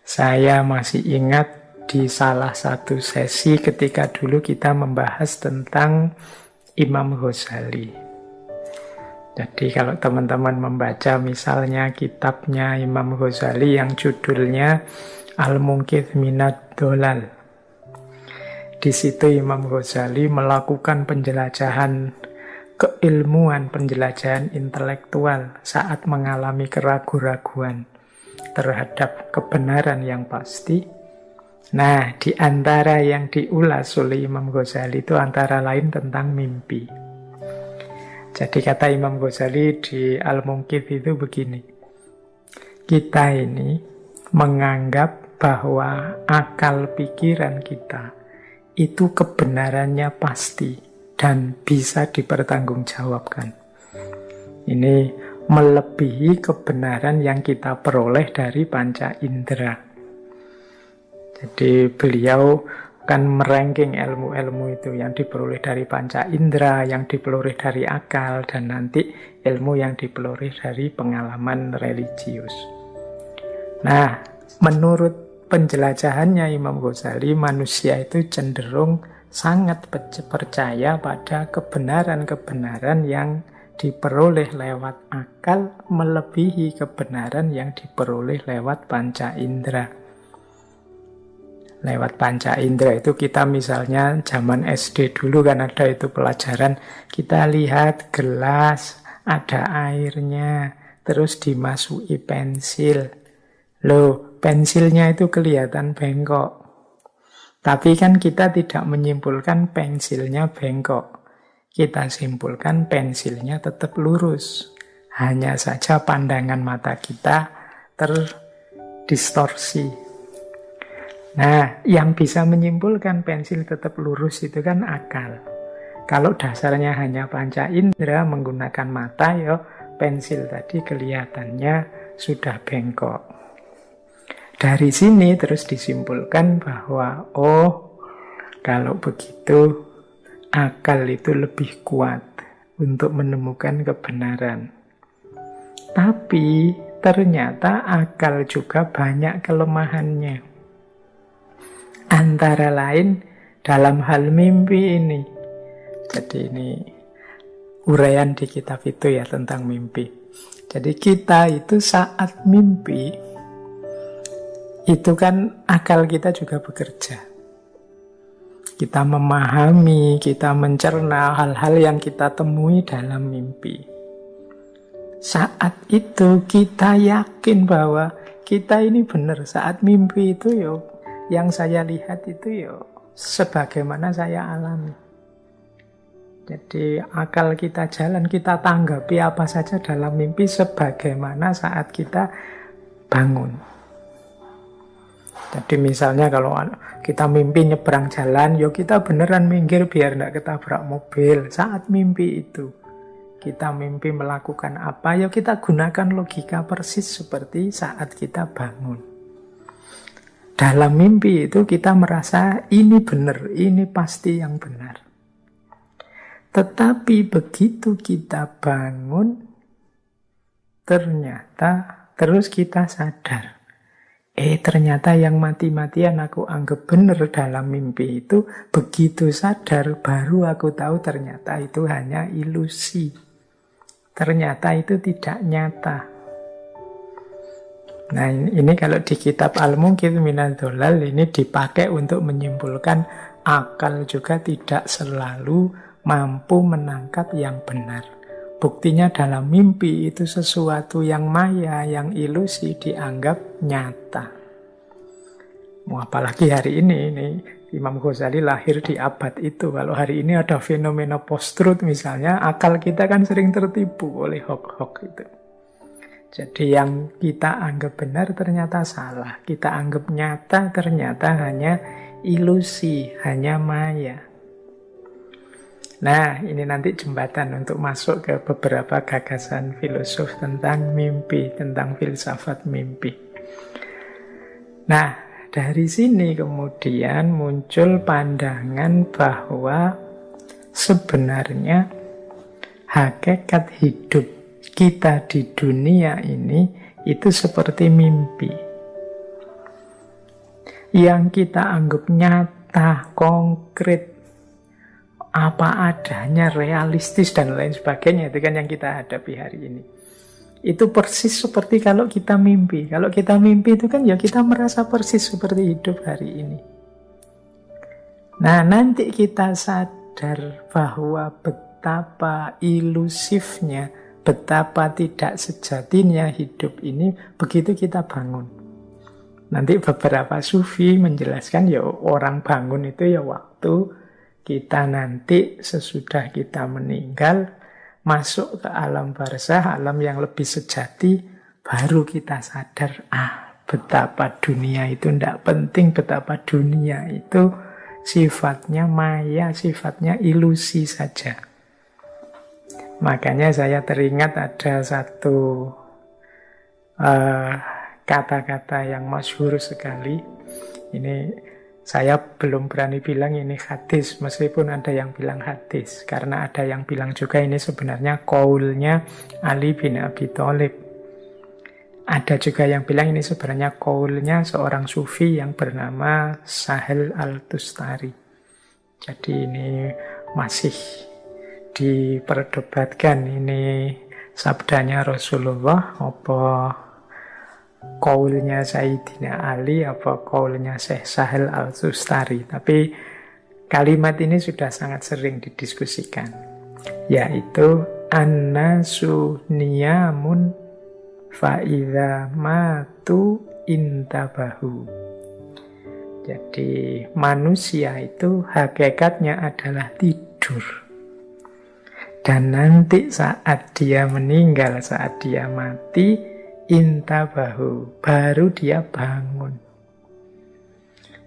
Saya masih ingat di salah satu sesi ketika dulu kita membahas tentang Imam Ghazali. Jadi kalau teman-teman membaca misalnya kitabnya Imam Ghazali yang judulnya Al-Munqidh Minad Dhalal. Di situ Imam Ghazali melakukan penjelajahan keilmuan, penjelajahan intelektual saat mengalami keraguan-raguan terhadap kebenaran yang pasti. Nah, di antara yang diulas oleh Imam Ghazali itu antara lain tentang mimpi. Jadi kata Imam Ghazali di Al-Munqidh itu begini. Kita ini menganggap bahwa akal pikiran kita itu kebenarannya pasti dan bisa dipertanggungjawabkan. Ini melebihi kebenaran yang kita peroleh dari panca indera. Jadi beliau kan meranking ilmu-ilmu itu yang diperoleh dari panca indera, yang diperoleh dari akal, dan nanti ilmu yang diperoleh dari pengalaman religius. Nah, menurut penjelajahannya Imam Ghazali, manusia itu cenderung sangat percaya pada kebenaran-kebenaran yang diperoleh lewat akal melebihi kebenaran yang diperoleh lewat panca indera. Lewat panca indera itu kita misalnya zaman SD dulu kan ada itu pelajaran, kita lihat gelas, ada airnya, terus dimasuki pensil. Loh, pensilnya itu kelihatan bengkok. Tapi kan kita tidak menyimpulkan pensilnya bengkok. Kita simpulkan pensilnya tetap lurus. Hanya saja pandangan mata kita terdistorsi. Nah, yang bisa menyimpulkan pensil tetap lurus itu kan akal. Kalau dasarnya hanya panca indera menggunakan mata, ya pensil tadi kelihatannya sudah bengkok. Dari sini terus disimpulkan bahwa kalau begitu akal itu lebih kuat untuk menemukan kebenaran. Tapi ternyata akal juga banyak kelemahannya. Antara lain dalam hal mimpi ini. Jadi ini uraian di kitab itu ya tentang mimpi. Jadi kita itu saat mimpi itu kan akal kita juga bekerja. Kita memahami, kita mencerna hal-hal yang kita temui dalam mimpi. Saat itu kita yakin bahwa kita ini benar. Saat mimpi itu yang saya lihat itu sebagaimana saya alami. Jadi akal kita jalan, kita tanggapi apa saja dalam mimpi sebagaimana saat kita bangun. Jadi misalnya kalau kita mimpi nyebrang jalan, kita beneran minggir biar tidak ketabrak mobil. Saat mimpi itu, kita mimpi melakukan apa, kita gunakan logika persis seperti saat kita bangun. Dalam mimpi itu kita merasa ini benar, ini pasti yang benar. Tetapi begitu kita bangun, ternyata terus kita sadar. Ternyata yang mati-matian aku anggap benar dalam mimpi itu, begitu sadar baru aku tahu ternyata itu hanya ilusi. Ternyata itu tidak nyata. Nah ini kalau di kitab Al-Munqidh Minad Dhalal ini dipakai untuk menyimpulkan akal juga tidak selalu mampu menangkap yang benar. Buktinya dalam mimpi itu sesuatu yang maya, yang ilusi dianggap nyata. Apalagi hari ini Imam Ghazali lahir di abad itu. Kalau hari ini ada fenomena post-truth misalnya, akal kita kan sering tertipu oleh hoax-hoax itu. Jadi yang kita anggap benar ternyata salah. Kita anggap nyata ternyata hanya ilusi, hanya maya. Nah, ini nanti jembatan untuk masuk ke beberapa gagasan filosof tentang mimpi, tentang filsafat mimpi. Nah, dari sini kemudian muncul pandangan bahwa sebenarnya hakikat hidup kita di dunia ini itu seperti mimpi. yang kita anggap nyata, konkret, apa adanya, realistis, dan lain sebagainya. Itu kan yang kita hadapi hari ini. Itu persis seperti kalau kita mimpi. Kalau kita mimpi itu kan ya kita merasa persis seperti hidup hari ini. Nah, nanti kita sadar bahwa betapa ilusifnya, betapa tidak sejatinya hidup ini begitu kita bangun. Nanti beberapa sufi menjelaskan ya orang bangun itu ya waktu kita nanti sesudah kita meninggal masuk ke alam barzah, alam yang lebih sejati, baru kita sadar betapa dunia itu tidak penting, betapa dunia itu sifatnya maya, sifatnya ilusi saja. Makanya saya teringat ada satu kata-kata yang masyhur sekali. Ini saya belum berani bilang ini hadis, meskipun ada yang bilang hadis. Karena ada yang bilang juga ini sebenarnya qaulnya Ali bin Abi Thalib. Ada juga yang bilang ini sebenarnya qaulnya seorang sufi yang bernama Sahel Al-Tustari. Jadi ini masih diperdebatkan, ini sabdanya Rasulullah apa qaulnya Sayyidina Ali apa qaulnya Syekh Sahel Al-Tustari. Tapi kalimat ini sudah sangat sering didiskusikan, yaitu annasu niyamun fa idza matu intabahu. Jadi manusia itu hakikatnya adalah tidur. Dan nanti saat dia meninggal, saat dia mati, intabahu, baru dia bangun.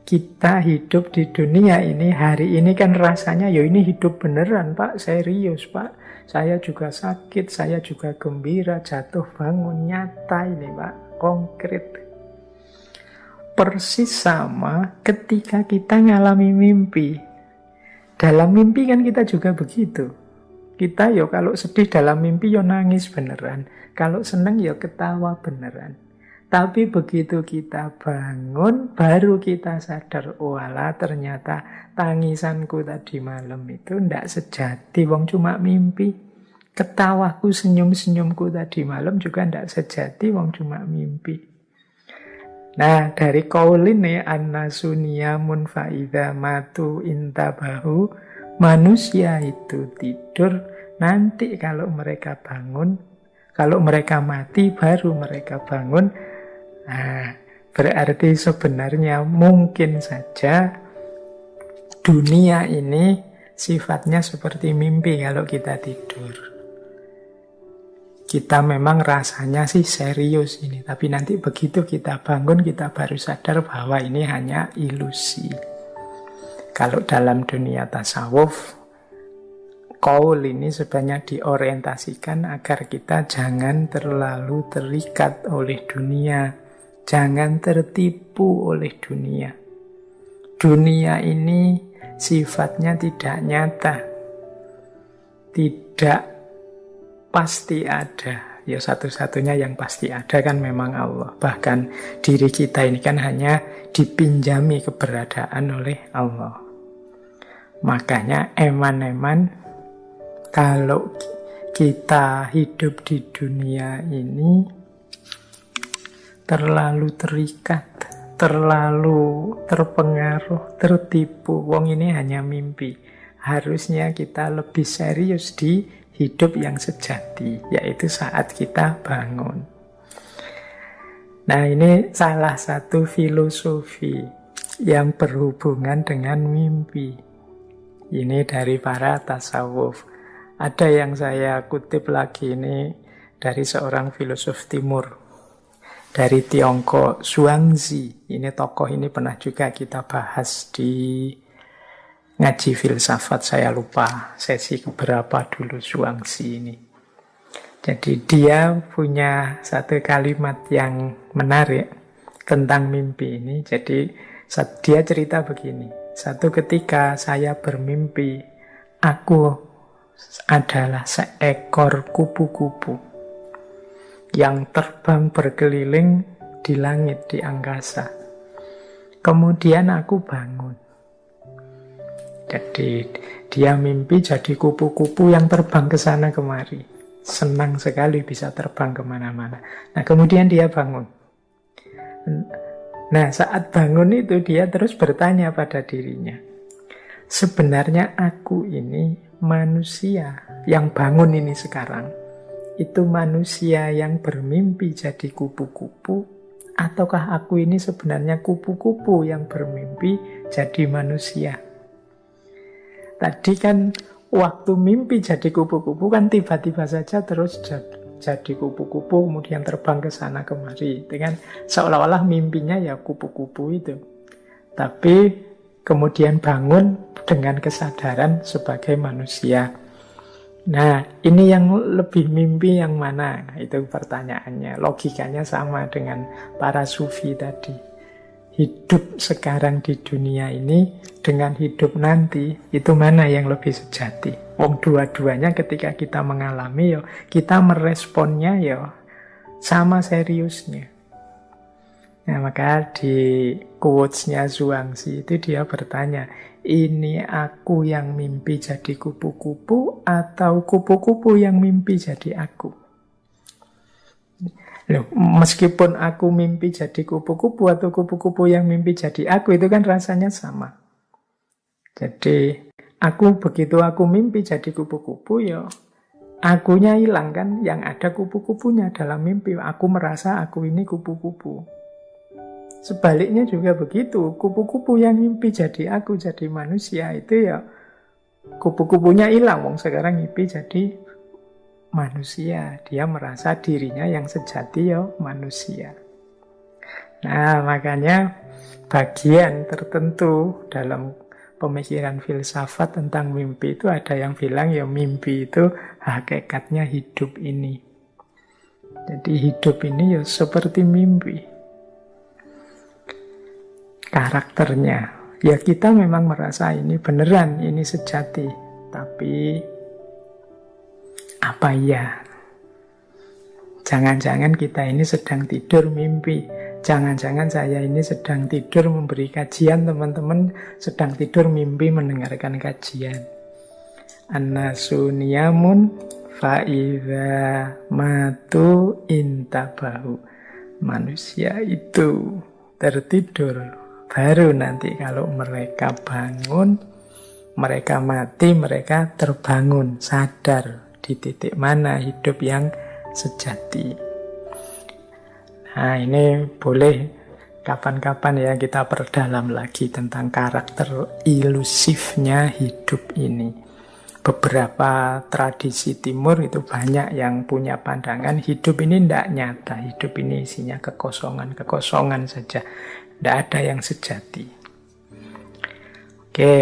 Kita hidup di dunia ini, hari ini kan rasanya, ya ini hidup beneran Pak, serius Pak. Saya juga sakit, saya juga gembira, jatuh bangun, nyata ini Pak, konkret. Persis sama ketika kita ngalami mimpi. Dalam mimpi kan kita juga begitu. Kita yo kalau sedih dalam mimpi yo nangis beneran. Kalau seneng yo ketawa beneran. Tapi begitu kita bangun, baru kita sadar, walah ternyata tangisanku tadi malam itu ndak sejati, wong cuma mimpi. Ketawaku, senyum-senyumku tadi malam juga ndak sejati, wong cuma mimpi. Nah, dari qaul ini annasu niyamun fa idza matu intabahu, manusia itu tidur, nanti kalau mereka bangun, kalau mereka mati baru mereka bangun. Nah, berarti sebenarnya mungkin saja dunia ini sifatnya seperti mimpi kalau kita tidur. Kita memang rasanya sih serius ini, tapi nanti begitu kita bangun kita baru sadar bahwa ini hanya ilusi. Kalau dalam dunia tasawuf, qaul ini sebenarnya diorientasikan agar kita jangan terlalu terikat oleh dunia, jangan tertipu oleh dunia. Dunia ini sifatnya tidak nyata, tidak pasti ada. Ya satu-satunya yang pasti ada kan memang Allah. Bahkan diri kita ini kan hanya dipinjami keberadaan oleh Allah. Makanya eman-eman kalau kita hidup di dunia ini terlalu terikat, terlalu terpengaruh, tertipu. Wong ini hanya mimpi. Harusnya kita lebih serius di hidup yang sejati, yaitu saat kita bangun. Nah, ini salah satu filosofi yang berhubungan dengan mimpi. Ini dari para tasawuf. Ada yang saya kutip lagi ini dari seorang filosof timur, dari Tiongkok, Zhuangzi. Ini tokoh ini pernah juga kita bahas di ngaji filsafat, saya lupa sesi keberapa dulu Zhuangzi ini. Jadi dia punya satu kalimat yang menarik tentang mimpi ini. Jadi dia cerita begini, satu ketika saya bermimpi, aku adalah seekor kupu-kupu yang terbang berkeliling di langit, di angkasa. Kemudian aku bangun. Jadi dia mimpi jadi kupu-kupu yang terbang ke sana kemari. Senang sekali bisa terbang kemana-mana. Nah kemudian dia bangun. Nah saat bangun itu dia terus bertanya pada dirinya, sebenarnya aku ini manusia yang bangun ini sekarang, itu manusia yang bermimpi jadi kupu-kupu, ataukah aku ini sebenarnya kupu-kupu yang bermimpi jadi manusia? Tadi kan waktu mimpi jadi kupu-kupu kan tiba-tiba saja terus jadi kupu-kupu, kemudian terbang ke sana kemari. Dengan seolah-olah mimpinya ya kupu-kupu itu. Tapi kemudian bangun dengan kesadaran sebagai manusia. Nah, ini yang lebih mimpi yang mana? Nah, itu pertanyaannya. Logikanya sama dengan para sufi tadi. Hidup sekarang di dunia ini dengan hidup nanti, itu mana yang lebih sejati? Wong dua-duanya ketika kita mengalami, kita meresponnya sama seriusnya. Nah, maka di quotes-nya Zhuangzi itu dia bertanya, ini aku yang mimpi jadi kupu-kupu atau kupu-kupu yang mimpi jadi aku? Loh, meskipun aku mimpi jadi kupu-kupu atau kupu-kupu yang mimpi jadi aku, itu kan rasanya sama. Jadi begitu aku mimpi jadi kupu-kupu, akunya hilang kan, yang ada kupu-kupunya dalam mimpi. Aku merasa aku ini kupu-kupu. Sebaliknya juga begitu, kupu-kupu yang mimpi jadi aku, jadi manusia, itu kupu-kupunya hilang. Wong sekarang mimpi jadi manusia, dia merasa dirinya yang sejati manusia. Nah, makanya bagian tertentu dalam pemikiran filsafat tentang mimpi itu ada yang bilang mimpi itu hakikatnya hidup ini. Jadi hidup ini seperti mimpi. Karakternya, kita memang merasa ini beneran, ini sejati. Tapi apa ya? Jangan-jangan kita ini sedang tidur mimpi. Jangan-jangan saya ini sedang tidur memberi kajian, teman-teman sedang tidur mimpi mendengarkan kajian. An-nasu niyamun fa'idha matu intabahu. Manusia itu tertidur. Baru nanti kalau mereka bangun, mereka mati, mereka terbangun, sadar di titik mana hidup yang sejati. Nah, ini boleh kapan-kapan kita perdalam lagi tentang karakter ilusifnya hidup ini. Beberapa tradisi timur itu banyak yang punya pandangan hidup ini tidak nyata, hidup ini isinya kekosongan saja. Tidak ada yang sejati. Oke,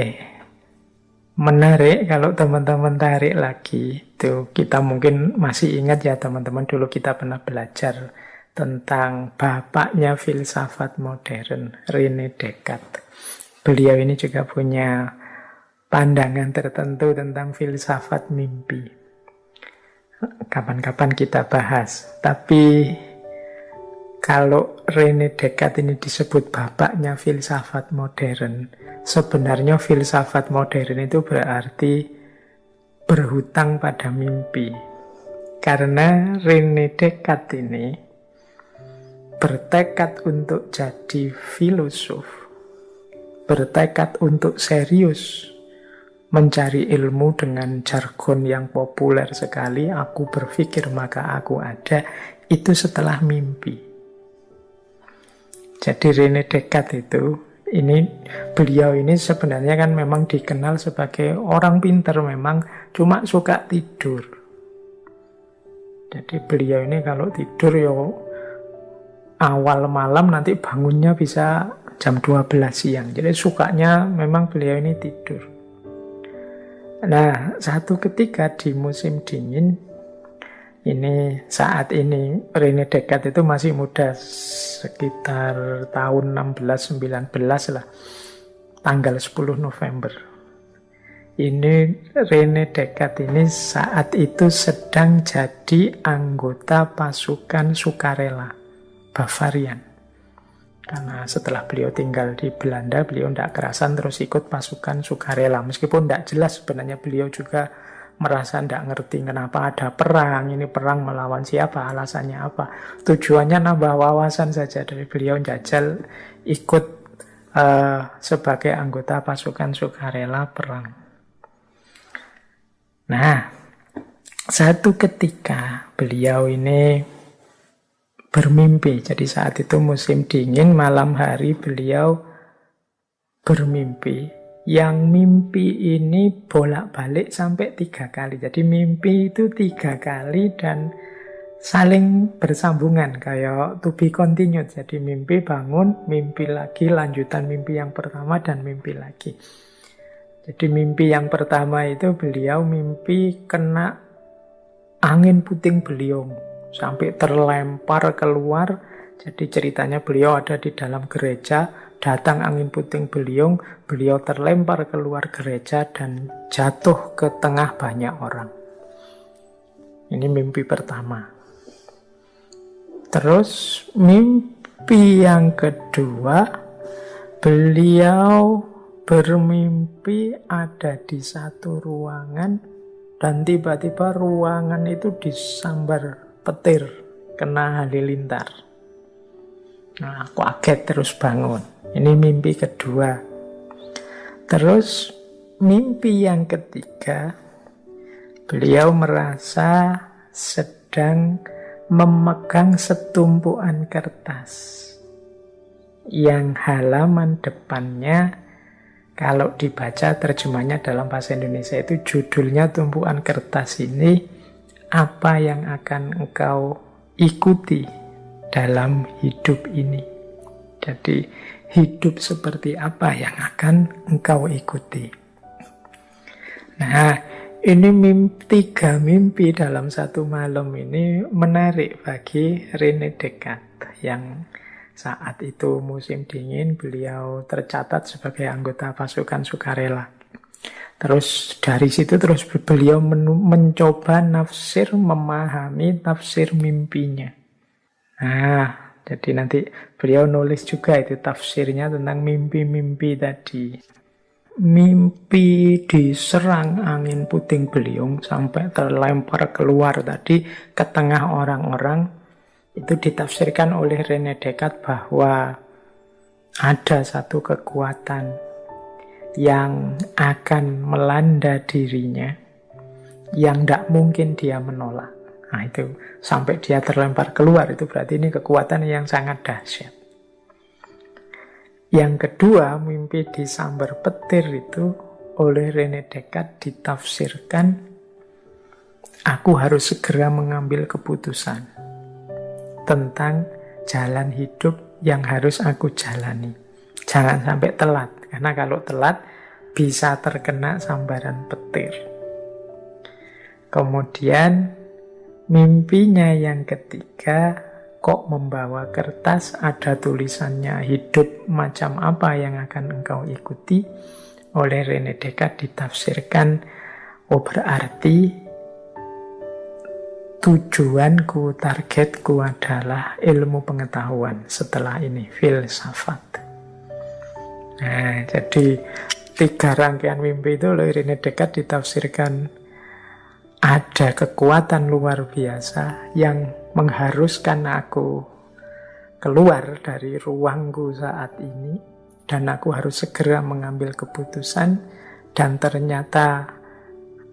menarik kalau teman-teman tarik lagi. Itu kita mungkin masih ingat ya teman-teman, dulu kita pernah belajar tentang bapaknya filsafat modern, René Descartes. Beliau ini juga punya pandangan tertentu tentang filsafat mimpi. Kapan-kapan kita bahas. Tapi kalau René Descartes ini disebut bapaknya filsafat modern, sebenarnya filsafat modern itu berarti berhutang pada mimpi. Karena René Descartes ini bertekad untuk jadi filosof, bertekad untuk serius mencari ilmu dengan jargon yang populer sekali, aku berpikir maka aku ada, itu setelah mimpi. Jadi René Descartes itu, beliau ini sebenarnya kan memang dikenal sebagai orang pintar, memang cuma suka tidur. Jadi beliau ini kalau tidur awal malam, nanti bangunnya bisa jam 12 siang. Jadi sukanya memang beliau ini tidur. Nah, satu ketika di musim dingin, saat ini René Descartes itu masih muda, sekitar tahun 16-19 lah, tanggal 10 November. Ini René Descartes ini saat itu sedang jadi anggota pasukan sukarela Bavarian. Karena setelah beliau tinggal di Belanda, beliau tidak kerasan terus ikut pasukan sukarela. Meskipun tidak jelas sebenarnya beliau juga merasa tidak ngerti kenapa ada perang. Ini perang melawan siapa, alasannya apa. Tujuannya nambah wawasan saja dari beliau jajal ikut sebagai anggota pasukan sukarela perang. Nah, satu ketika beliau ini bermimpi. Jadi saat itu musim dingin, malam hari beliau bermimpi. Yang mimpi ini bolak-balik sampai 3 kali. Jadi mimpi itu 3 kali dan saling bersambungan. Kayak to be continued. Jadi mimpi bangun, mimpi lagi, lanjutan mimpi yang pertama dan mimpi lagi. Jadi mimpi yang pertama itu beliau mimpi kena angin puting beliung. Sampai terlempar keluar. Jadi ceritanya beliau ada di dalam gereja, datang angin puting beliung, beliau terlempar keluar gereja dan jatuh ke tengah banyak orang. Ini mimpi pertama. Terus mimpi yang kedua, beliau bermimpi ada di satu ruangan dan tiba-tiba ruangan itu disambar petir, kena halilintar. Nah, aku kaget terus bangun. Ini mimpi kedua. Terus mimpi yang ketiga, beliau merasa sedang memegang setumpuan kertas yang halaman depannya, kalau dibaca terjemahnya dalam bahasa Indonesia itu judulnya tumpuan kertas ini, apa yang akan engkau ikuti dalam hidup ini. Jadi hidup seperti apa yang akan engkau ikuti. Nah, ini 3 mimpi dalam satu malam ini menarik bagi René Descartes yang saat itu musim dingin beliau tercatat sebagai anggota pasukan sukarela. Terus dari situ terus beliau mencoba nafsir, memahami tafsir mimpinya. Nah, jadi nanti beliau nulis juga itu tafsirnya tentang mimpi-mimpi tadi. Mimpi diserang angin puting beliung sampai terlempar keluar tadi ke tengah orang-orang, itu ditafsirkan oleh René Descartes bahwa ada satu kekuatan yang akan melanda dirinya, yang tidak mungkin dia menolak. Nah itu, sampai dia terlempar keluar, itu berarti ini kekuatan yang sangat dahsyat. Yang kedua, mimpi disambar petir itu oleh René Descartes ditafsirkan, aku harus segera mengambil keputusan tentang jalan hidup yang harus aku jalani. Jangan sampai telat. Karena kalau telat bisa terkena sambaran petir. Kemudian mimpinya yang ketiga, kok membawa kertas ada tulisannya hidup macam apa yang akan engkau ikuti. Oleh René Descartes ditafsirkan, oh berarti tujuanku, targetku adalah ilmu pengetahuan, setelah ini filsafat. Nah, jadi 3 rangkaian mimpi itu oleh René Descartes ditafsirkan ada kekuatan luar biasa yang mengharuskan aku keluar dari ruangku saat ini dan aku harus segera mengambil keputusan, dan ternyata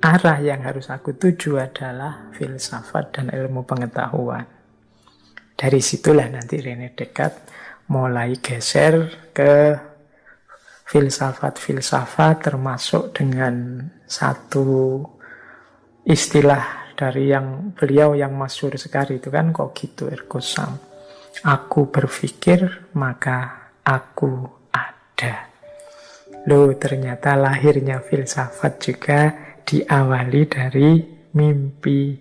arah yang harus aku tuju adalah filsafat dan ilmu pengetahuan. Dari situlah nanti René Descartes mulai geser ke filsafat-filsafat, termasuk dengan satu istilah dari yang beliau yang masyhur sekali itu kan cogito ergo sum. Aku berpikir maka aku ada. Loh, ternyata lahirnya filsafat juga diawali dari mimpi